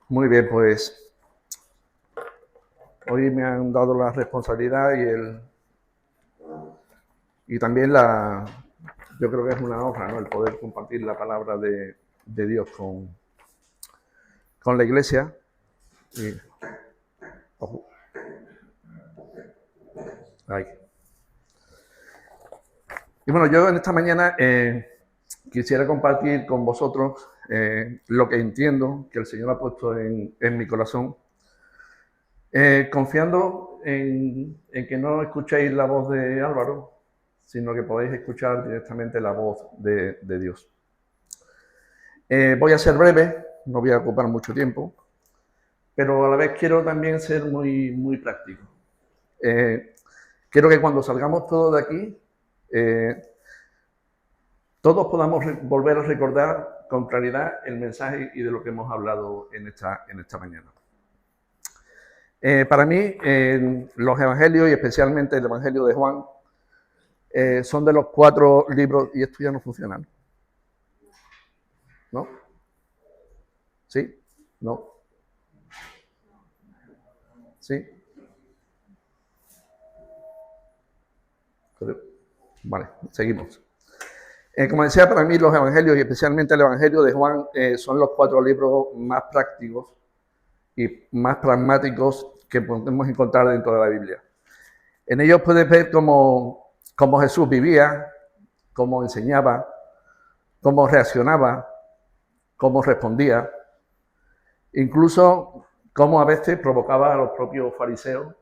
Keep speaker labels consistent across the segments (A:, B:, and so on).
A: Muy bien, pues hoy me han dado la responsabilidad y también yo creo que es una honra, ¿no? El poder compartir la palabra de Dios con la iglesia. Y, ojo, ahí. Y bueno, yo en esta mañana quisiera compartir con vosotros lo que entiendo que el Señor ha puesto en mi corazón, confiando en que no escuchéis la voz de Álvaro, sino que podéis escuchar directamente la voz de Dios. Voy a ser breve, no voy a ocupar mucho tiempo, pero a la vez quiero también ser muy práctico. Quiero que cuando salgamos todos de aquí, todos podamos volver a recordar con claridad el mensaje y de lo que hemos hablado en esta mañana. Para mí, los evangelios y especialmente el evangelio de Juan son de los 4 libros, y esto ya no funciona, ¿no? ¿Sí? ¿No? ¿Sí? Vale, seguimos. Como decía, para mí los evangelios y especialmente el evangelio de Juan son los 4 libros más prácticos y más pragmáticos que podemos encontrar dentro de la Biblia. En ellos puedes ver cómo Jesús vivía, cómo enseñaba, cómo reaccionaba, cómo respondía, incluso cómo a veces provocaba a los propios fariseos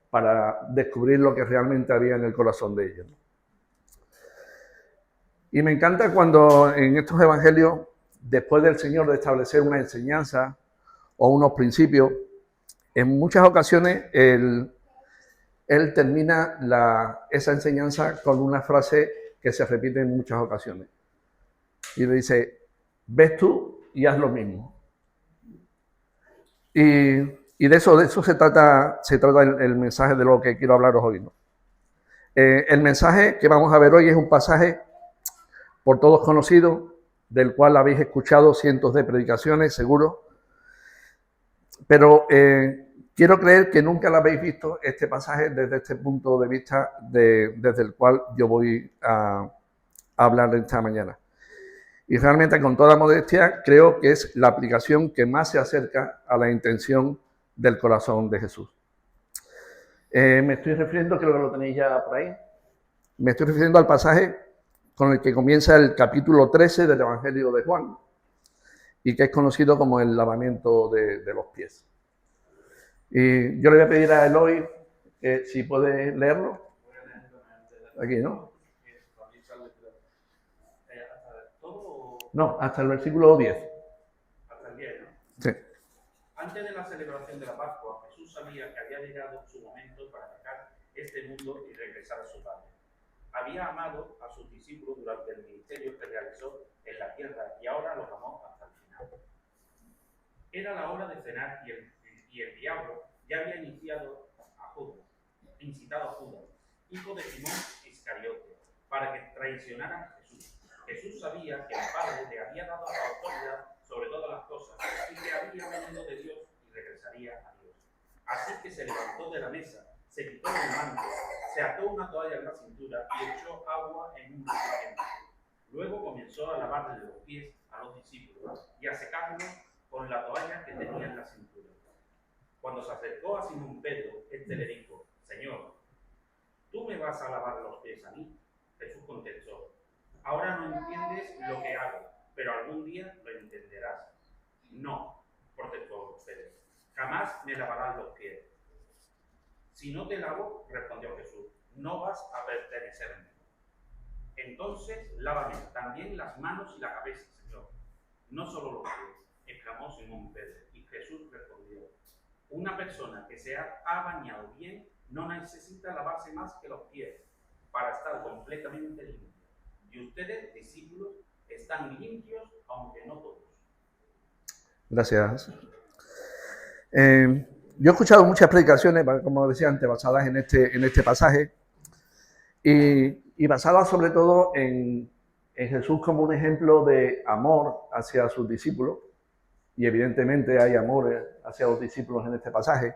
A: para descubrir lo que realmente había en el corazón de ellos. Y me encanta cuando en estos evangelios, después del Señor de establecer una enseñanza o unos principios, en muchas ocasiones Él termina esa enseñanza con una frase que se repite en muchas ocasiones. Y le dice, ves tú y haz lo mismo. Y de eso se trata el mensaje de lo que quiero hablaros hoy, ¿no? El mensaje que vamos a ver hoy es un pasaje por todos conocido, del cual habéis escuchado cientos de predicaciones, seguro. Pero quiero creer que nunca lo habéis visto este pasaje desde este punto de vista desde el cual yo voy a hablar esta mañana. Y realmente, con toda modestia, creo que es la aplicación que más se acerca a la intención del corazón de Jesús. Me estoy refiriendo, creo que lo tenéis ya por ahí, me estoy refiriendo al pasaje con el que comienza el capítulo 13 del Evangelio de Juan y que es conocido como el lavamiento de los pies. Y yo le voy a pedir a Eloy si puede leerlo. Aquí, ¿no? No, hasta el versículo 10.
B: Hasta el 10, ¿no?
A: Sí.
B: Antes de la celebración de la Pascua, Jesús sabía que había llegado su momento para dejar este mundo y regresar a su Padre. Había amado a sus discípulos durante el ministerio que realizó en la tierra y ahora los amó hasta el final. Era la hora de cenar y el diablo ya había incitado a Judas, hijo de Simón Iscariote, para que traicionara a Jesús. Jesús sabía que el Padre le había dado la autoridad sobre todas las cosas y que había venido de Dios y regresaría a Dios. Así que se levantó de la mesa, se quitó el manto, se ató una toalla en la cintura y echó agua en un recipiente. Luego comenzó a lavarle los pies a los discípulos y a secarlos con la toalla que tenía en la cintura. Cuando se acercó a Simón Pedro, este le dijo, Señor, ¿tú me vas a lavar los pies a mí? Jesús contestó, ahora no entiendes lo que hago, pero algún día lo entenderás. No, protestó Pedro, jamás me lavarás los pies. Si no te lavo, respondió Jesús, no vas a pertenecerme. Entonces lávame también las manos y la cabeza, Señor, no solo los pies, exclamó Simón Pedro. Y Jesús respondió, una persona que se ha bañado bien no necesita lavarse más que los pies para estar completamente limpio. Y ustedes, discípulos, están limpios, aunque no todos.
A: Gracias. Yo he escuchado muchas predicaciones, como decía antes, basadas en este pasaje y basadas sobre todo en Jesús como un ejemplo de amor hacia sus discípulos y evidentemente hay amor hacia los discípulos en este pasaje,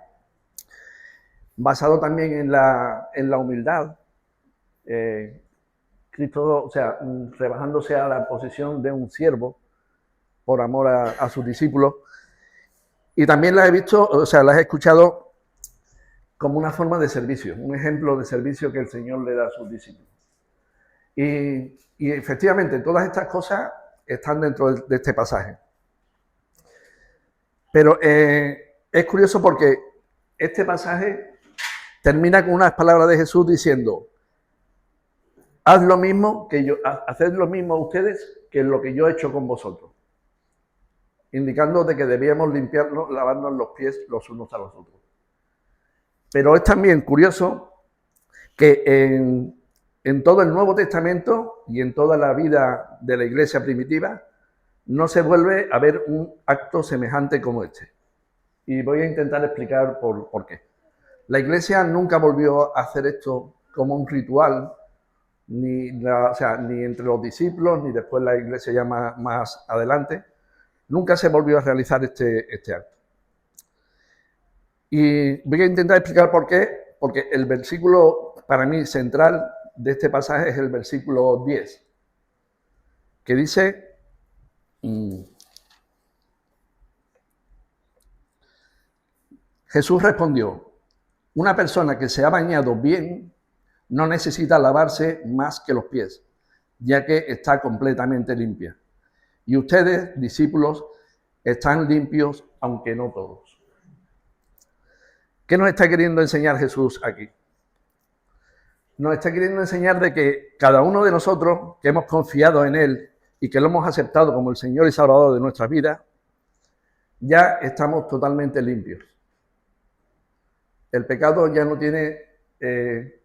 A: basado también en la humildad. Cristo, o sea, rebajándose a la posición de un siervo por amor a sus discípulos. Y también las he visto, o sea, las he escuchado como una forma de servicio, un ejemplo de servicio que el Señor le da a sus discípulos. Y efectivamente, todas estas cosas están dentro de este pasaje. Pero es curioso porque este pasaje termina con unas palabras de Jesús diciendo: haz lo mismo que yo, haced lo mismo ustedes que lo que yo he hecho con vosotros, indicando de que debíamos limpiarnos, lavarnos los pies los unos a los otros. Pero es también curioso que en todo el Nuevo Testamento y en toda la vida de la Iglesia primitiva no se vuelve a ver un acto semejante como este. Y voy a intentar explicar por qué. La Iglesia nunca volvió a hacer esto como un ritual, ni entre los discípulos, ni después la Iglesia ya más adelante. Nunca se volvió a realizar este acto. Y voy a intentar explicar por qué, porque el versículo para mí central de este pasaje es el versículo 10, que dice: Jesús respondió: una persona que se ha bañado bien no necesita lavarse más que los pies, ya que está completamente limpia. Y ustedes, discípulos, están limpios, aunque no todos. ¿Qué nos está queriendo enseñar Jesús aquí? Nos está queriendo enseñar de que cada uno de nosotros que hemos confiado en Él y que lo hemos aceptado como el Señor y Salvador de nuestras vidas, ya estamos totalmente limpios. El pecado ya no tiene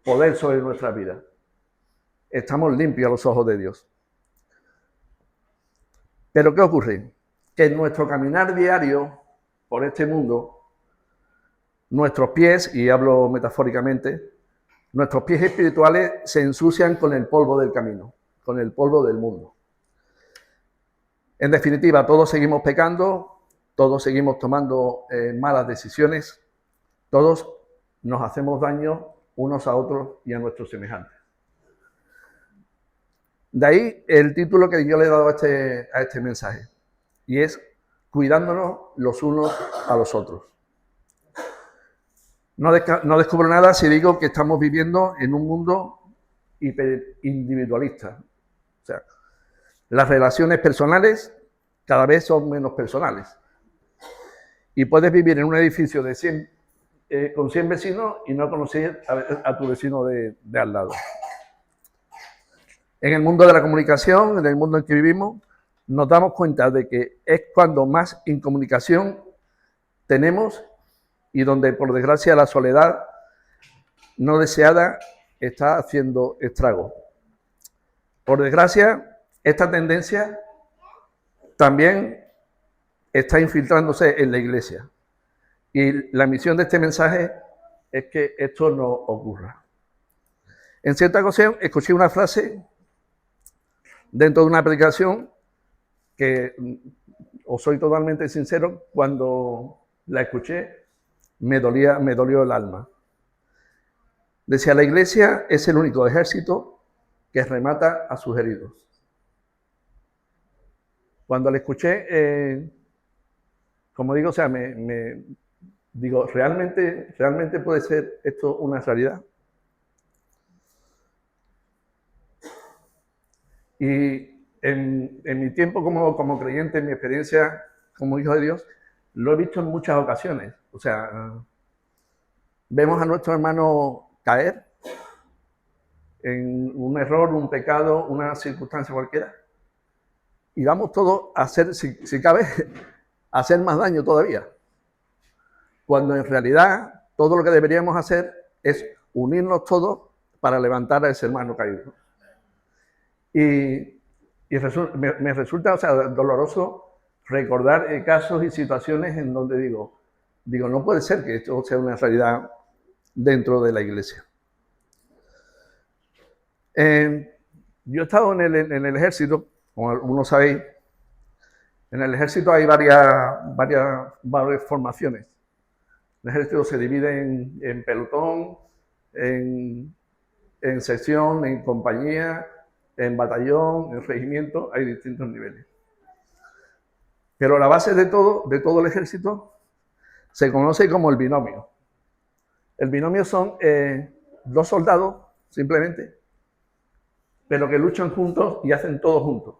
A: poder sobre nuestra vida. Estamos limpios a los ojos de Dios. Pero ¿qué ocurre? Que en nuestro caminar diario por este mundo, nuestros pies, y hablo metafóricamente, nuestros pies espirituales se ensucian con el polvo del camino, con el polvo del mundo. En definitiva, todos seguimos pecando, todos seguimos tomando malas decisiones, todos nos hacemos daño unos a otros y a nuestros semejantes. De ahí el título que yo le he dado a este mensaje, y es cuidándonos los unos a los otros. No descubro nada si digo que estamos viviendo en un mundo hiperindividualista. O sea, las relaciones personales cada vez son menos personales. Y puedes vivir en un edificio de con 100 vecinos y no conocer a tu vecino de al lado. En el mundo de la comunicación, en el mundo en que vivimos, nos damos cuenta de que es cuando más incomunicación tenemos y donde, por desgracia, la soledad no deseada está haciendo estragos. Por desgracia, esta tendencia también está infiltrándose en la Iglesia. Y la misión de este mensaje es que esto no ocurra. En cierta ocasión escuché una frase dentro de una predicación que, os soy totalmente sincero, cuando la escuché me dolió el alma. Decía: la Iglesia es el único ejército que remata a sus heridos. Cuando la escuché, como digo, o sea, digo, ¿realmente puede ser esto una realidad? Y en mi tiempo como creyente, en mi experiencia como hijo de Dios, lo he visto en muchas ocasiones. O sea, vemos a nuestro hermano caer en un error, un pecado, una circunstancia cualquiera, y vamos todos a hacer, si cabe, a hacer más daño todavía. Cuando en realidad todo lo que deberíamos hacer es unirnos todos para levantar a ese hermano caído. Y me resulta, o sea, doloroso recordar casos y situaciones en donde digo, no puede ser que esto sea una realidad dentro de la Iglesia. Yo he estado en el ejército, como algunos sabéis, En el ejército hay varias formaciones. El ejército se divide en pelotón, en sección, en compañía, en batallón, en regimiento, hay distintos niveles. Pero la base de todo el ejército se conoce como el binomio. El binomio son dos soldados, simplemente, pero que luchan juntos y hacen todo juntos.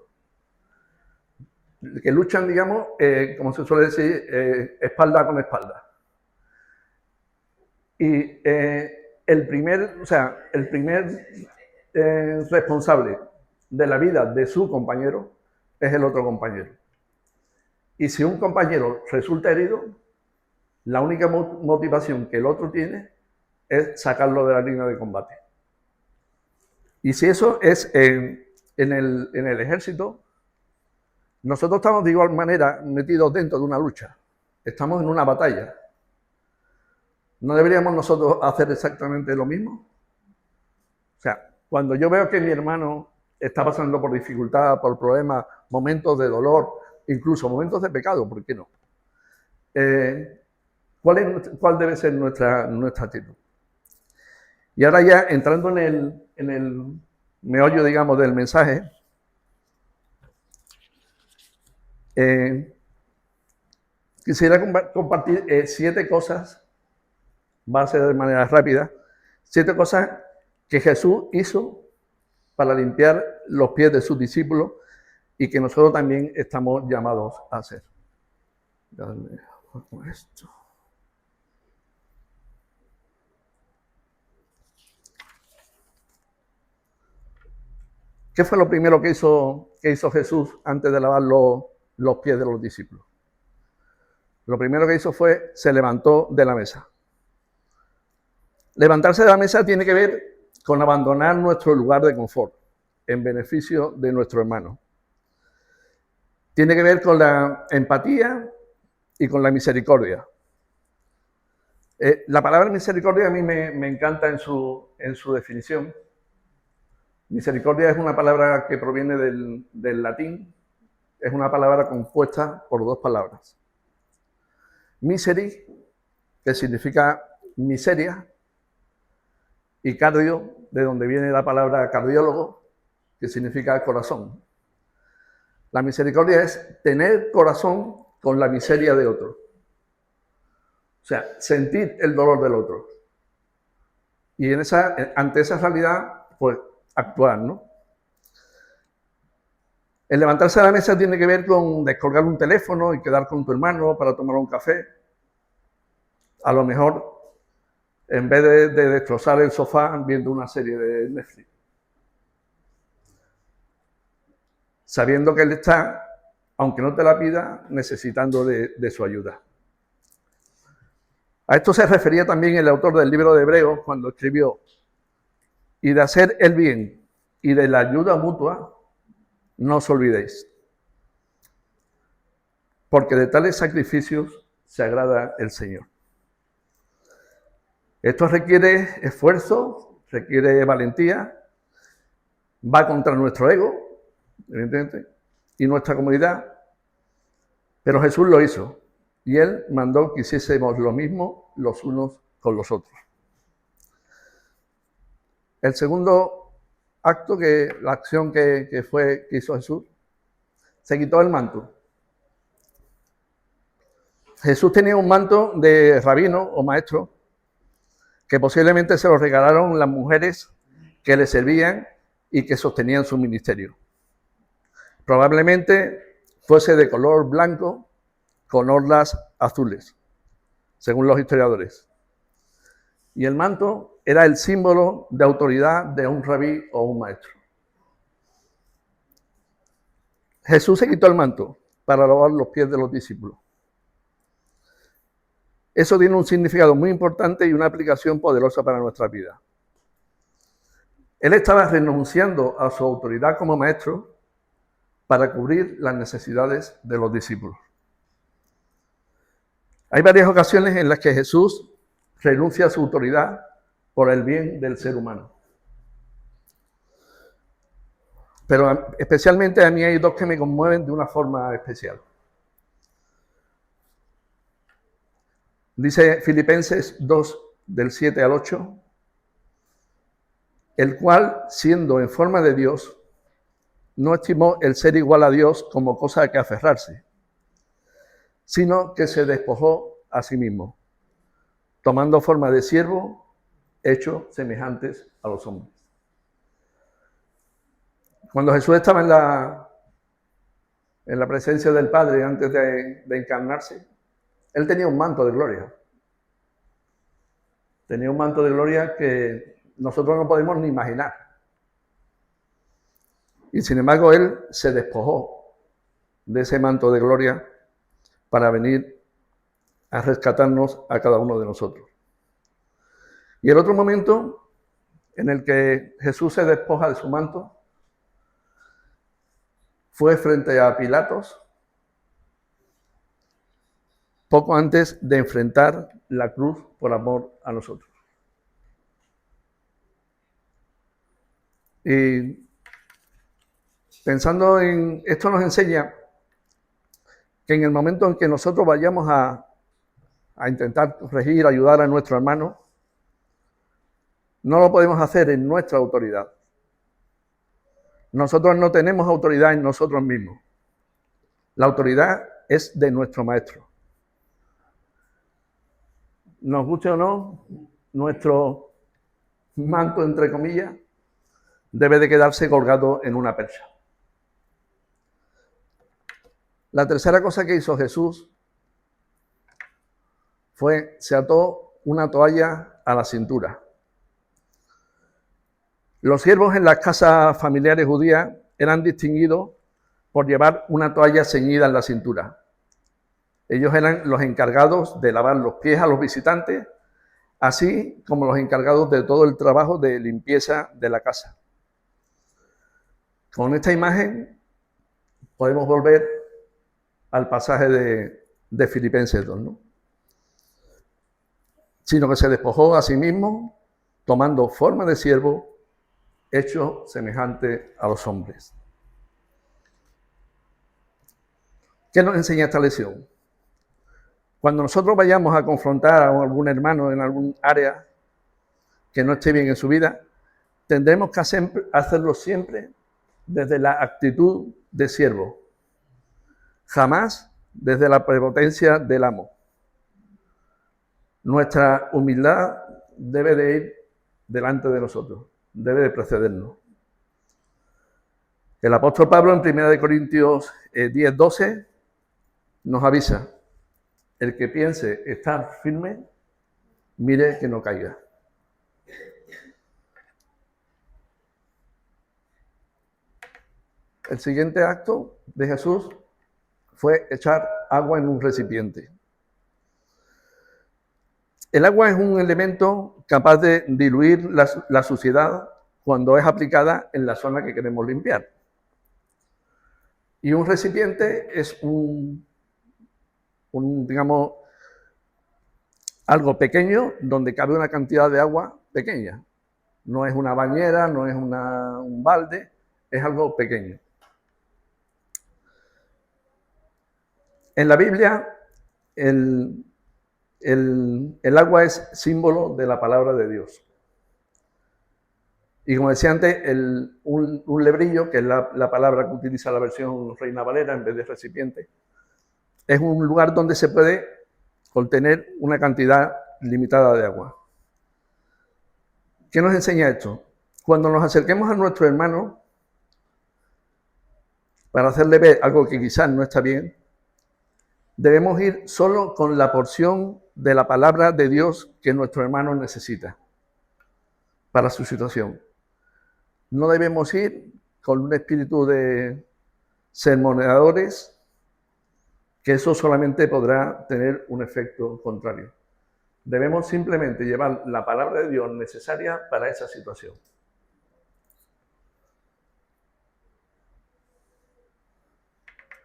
A: Que luchan, digamos, como se suele decir, espalda con espalda. Y el primer responsable de la vida de su compañero es el otro compañero. Y si un compañero resulta herido, la única motivación que el otro tiene es sacarlo de la línea de combate. Y si eso es en el ejército, nosotros estamos de igual manera metidos dentro de una lucha. Estamos en una batalla. ¿No deberíamos nosotros hacer exactamente lo mismo? O sea, cuando yo veo que mi hermano está pasando por dificultad, por problemas, momentos de dolor, incluso momentos de pecado, ¿por qué no? ¿Cuál debe ser nuestra actitud? Y ahora ya entrando en el meollo, digamos, del mensaje, quisiera compartir 7 cosas, va a ser de manera rápida, 7 cosas que Jesús hizo para limpiar los pies de sus discípulos y que nosotros también estamos llamados a hacer. Esto. ¿Qué fue lo primero que hizo Jesús antes de lavar los pies de los discípulos? Lo primero que hizo fue, se levantó de la mesa. Levantarse de la mesa tiene que ver con abandonar nuestro lugar de confort en beneficio de nuestro hermano. Tiene que ver con la empatía y con la misericordia. La palabra misericordia a mí me encanta en su definición. Misericordia es una palabra que proviene del latín, es una palabra compuesta por 2 palabras. Miseri, que significa miseria, y cardio, de donde viene la palabra cardiólogo, que significa corazón. La misericordia es tener corazón con la miseria de otro. O sea, sentir el dolor del otro. Y ante esa realidad, pues, actuar, ¿no? El levantarse de la mesa tiene que ver con descolgar un teléfono y quedar con tu hermano para tomar un café. A lo mejor, en vez de destrozar el sofá viendo una serie de Netflix. Sabiendo que él está, aunque no te la pida, necesitando de su ayuda. A esto se refería también el autor del libro de Hebreos cuando escribió: y de hacer el bien y de la ayuda mutua, no os olvidéis, porque de tales sacrificios se agrada el Señor. Esto requiere esfuerzo, requiere valentía, va contra nuestro ego, evidentemente, y nuestra comodidad, pero Jesús lo hizo, y Él mandó que hiciésemos lo mismo los unos con los otros. El segundo acto, la acción que hizo Jesús, se quitó el manto. Jesús tenía un manto de rabino o maestro que posiblemente se lo regalaron las mujeres que le servían y que sostenían su ministerio. Probablemente fuese de color blanco con orlas azules, según los historiadores. Y el manto era el símbolo de autoridad de un rabí o un maestro. Jesús se quitó el manto para lavar los pies de los discípulos. Eso tiene un significado muy importante y una aplicación poderosa para nuestra vida. Él estaba renunciando a su autoridad como maestro para cubrir las necesidades de los discípulos. Hay varias ocasiones en las que Jesús renuncia a su autoridad por el bien del ser humano. Pero especialmente a mí hay 2 que me conmueven de una forma especial. Dice Filipenses 2, del 7 al 8, el cual, siendo en forma de Dios, no estimó el ser igual a Dios como cosa a que aferrarse, sino que se despojó a sí mismo, tomando forma de siervo, hecho semejantes a los hombres. Cuando Jesús estaba en la presencia del Padre antes de encarnarse, Él tenía un manto de gloria. Tenía un manto de gloria que nosotros no podemos ni imaginar. Y sin embargo, Él se despojó de ese manto de gloria para venir a rescatarnos a cada uno de nosotros. Y el otro momento en el que Jesús se despoja de su manto fue frente a Pilatos, poco antes de enfrentar la cruz por amor a nosotros. Y pensando en esto nos enseña que en el momento en que nosotros vayamos a intentar corregir, ayudar a nuestro hermano, no lo podemos hacer en nuestra autoridad. Nosotros no tenemos autoridad en nosotros mismos. La autoridad es de nuestro Maestro. Nos guste o no, nuestro manto, entre comillas, debe de quedarse colgado en una percha. La tercera cosa que hizo Jesús fue, se ató una toalla a la cintura. Los siervos en las casas familiares judías eran distinguidos por llevar una toalla ceñida en la cintura. Ellos eran los encargados de lavar los pies a los visitantes, así como los encargados de todo el trabajo de limpieza de la casa. Con esta imagen podemos volver al pasaje de Filipenses 2, ¿no? Sino que se despojó a sí mismo, tomando forma de siervo, hecho semejante a los hombres. ¿Qué nos enseña esta lección? Cuando nosotros vayamos a confrontar a algún hermano en algún área que no esté bien en su vida, tendremos que hacerlo siempre desde la actitud de siervo, jamás desde la prepotencia del amo. Nuestra humildad debe de ir delante de nosotros, debe de precedernos. El apóstol Pablo en 1 Corintios 10:12 nos avisa: el que piense estar firme, mire que no caiga. El siguiente acto de Jesús fue echar agua en un recipiente. El agua es un elemento capaz de diluir la suciedad cuando es aplicada en la zona que queremos limpiar. Y un recipiente es digamos, algo pequeño donde cabe una cantidad de agua pequeña. No es una bañera, no es un balde, es algo pequeño. En la Biblia, el agua es símbolo de la palabra de Dios. Y como decía antes, un lebrillo, que es la palabra que utiliza la versión Reina Valera en vez de recipiente, es un lugar donde se puede contener una cantidad limitada de agua. ¿Qué nos enseña esto? Cuando nos acerquemos a nuestro hermano para hacerle ver algo que quizás no está bien, debemos ir solo con la porción de la palabra de Dios que nuestro hermano necesita para su situación. No debemos ir con un espíritu de sermoneadores, que eso solamente podrá tener un efecto contrario. Debemos simplemente llevar la palabra de Dios necesaria para esa situación.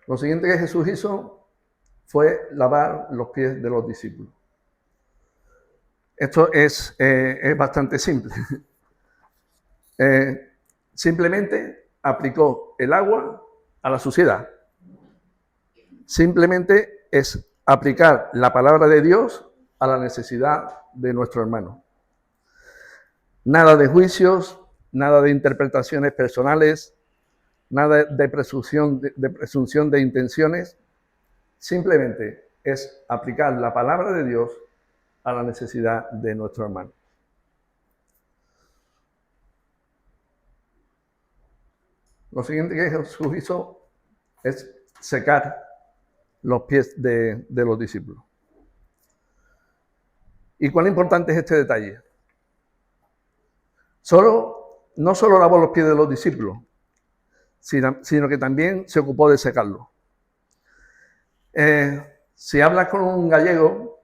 A: Lo siguiente que Jesús hizo fue lavar los pies de los discípulos. Esto es bastante simple. Simplemente aplicó el agua a la suciedad. Simplemente es aplicar la palabra de Dios a la necesidad de nuestro hermano. Nada de juicios, nada de interpretaciones personales, nada de presunción de intenciones. Simplemente es aplicar la palabra de Dios a la necesidad de nuestro hermano. Lo siguiente que Jesús hizo es secar los pies de los discípulos. ¿Y cuán importante es este detalle? No solo lavó los pies de los discípulos, sino que también se ocupó de secarlos. Si hablas con un gallego,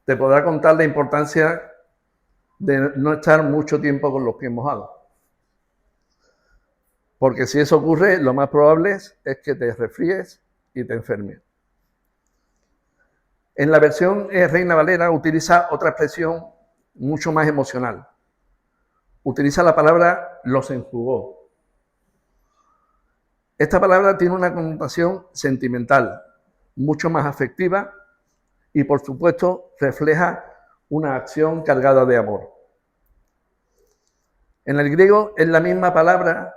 A: te podrá contar la importancia de no estar mucho tiempo con los pies mojados. Porque si eso ocurre, lo más probable es que te resfríes y te enfermes. En la versión Reina Valera utiliza otra expresión mucho más emocional. Utiliza la palabra los enjugó. Esta palabra tiene una connotación sentimental, mucho más afectiva y, por supuesto, refleja una acción cargada de amor. En el griego es la misma palabra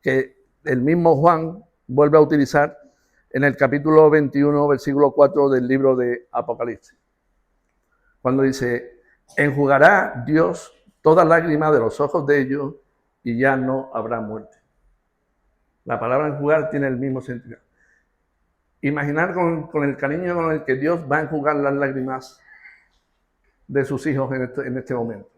A: que el mismo Juan vuelve a utilizar en el capítulo 21, versículo 4 del libro de Apocalipsis, cuando dice: enjugará Dios toda lágrima de los ojos de ellos y ya no habrá muerte. La palabra enjugar tiene el mismo sentido. Imaginar con el cariño con el que Dios va a enjugar las lágrimas de sus hijos en este momento.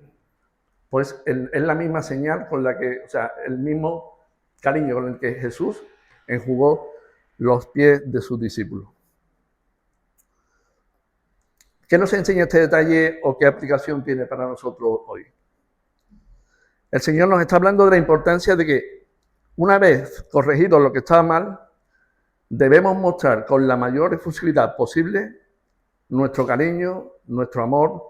A: Pues es la misma señal con la que, el mismo cariño con el que Jesús enjugó los pies de sus discípulos. ¿Qué nos enseña este detalle o qué aplicación tiene para nosotros hoy? El Señor nos está hablando de la importancia de que, una vez corregido lo que estaba mal, debemos mostrar con la mayor efusividad posible nuestro cariño, nuestro amor,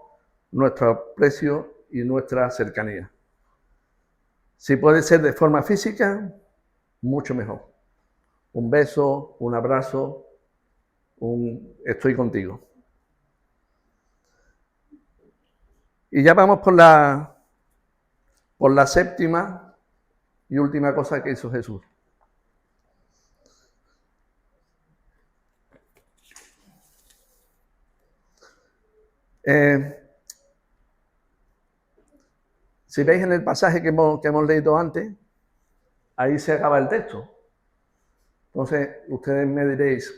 A: nuestro aprecio y nuestra cercanía. Si puede ser de forma física, mucho mejor. Un beso, un abrazo, estoy contigo. Y ya vamos por la séptima y última cosa que hizo Jesús. Si veis en el pasaje que hemos leído antes, ahí se acaba el texto. Entonces, ustedes me diréis,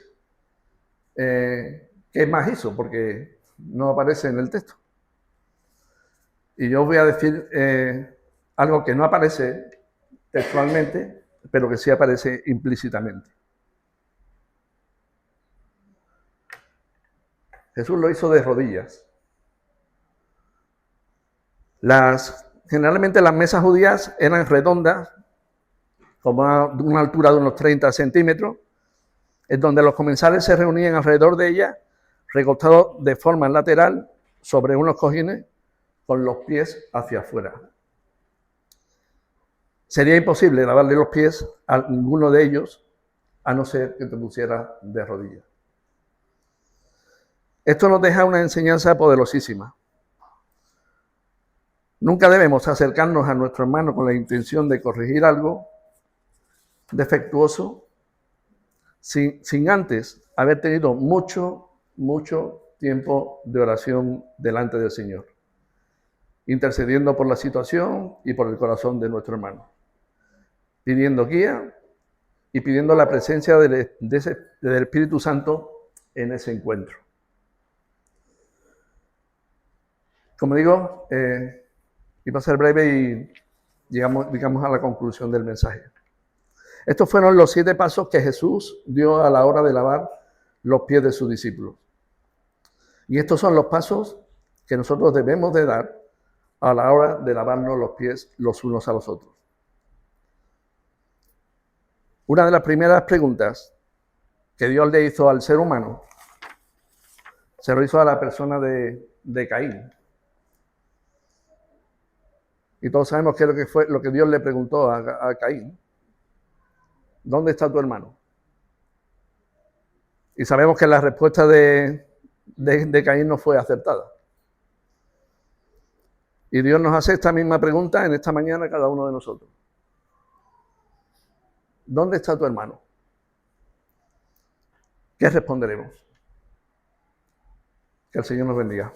A: ¿qué más hizo? Porque no aparece en el texto. Y yo voy a decir algo que no aparece textualmente, pero que sí aparece implícitamente. Jesús lo hizo de rodillas. Generalmente las mesas judías eran redondas, como de una altura de unos 30 centímetros, en donde los comensales se reunían alrededor de ella, recostados de forma lateral sobre unos cojines, con los pies hacia afuera. Sería imposible lavarle los pies a ninguno de ellos, a no ser que te pusieras de rodillas. Esto nos deja una enseñanza poderosísima. Nunca debemos acercarnos a nuestro hermano con la intención de corregir algo defectuoso sin antes haber tenido mucho tiempo de oración delante del Señor, intercediendo por la situación y por el corazón de nuestro hermano, pidiendo guía y pidiendo la presencia del Espíritu Santo en ese encuentro. Como digo, iba a ser breve y llegamos a la conclusión del mensaje. Estos fueron los 7 pasos que Jesús dio a la hora de lavar los pies de sus discípulos. Y estos son los pasos que nosotros debemos de dar a la hora de lavarnos los pies los unos a los otros. Una de las primeras preguntas que Dios le hizo al ser humano se lo hizo a la persona de Caín. Y todos sabemos qué es lo que Dios le preguntó a Caín. ¿Dónde está tu hermano? Y sabemos que la respuesta de de Caín no fue acertada. Y Dios nos hace esta misma pregunta en esta mañana a cada uno de nosotros. ¿Dónde está tu hermano? ¿Qué responderemos? Que el Señor nos bendiga.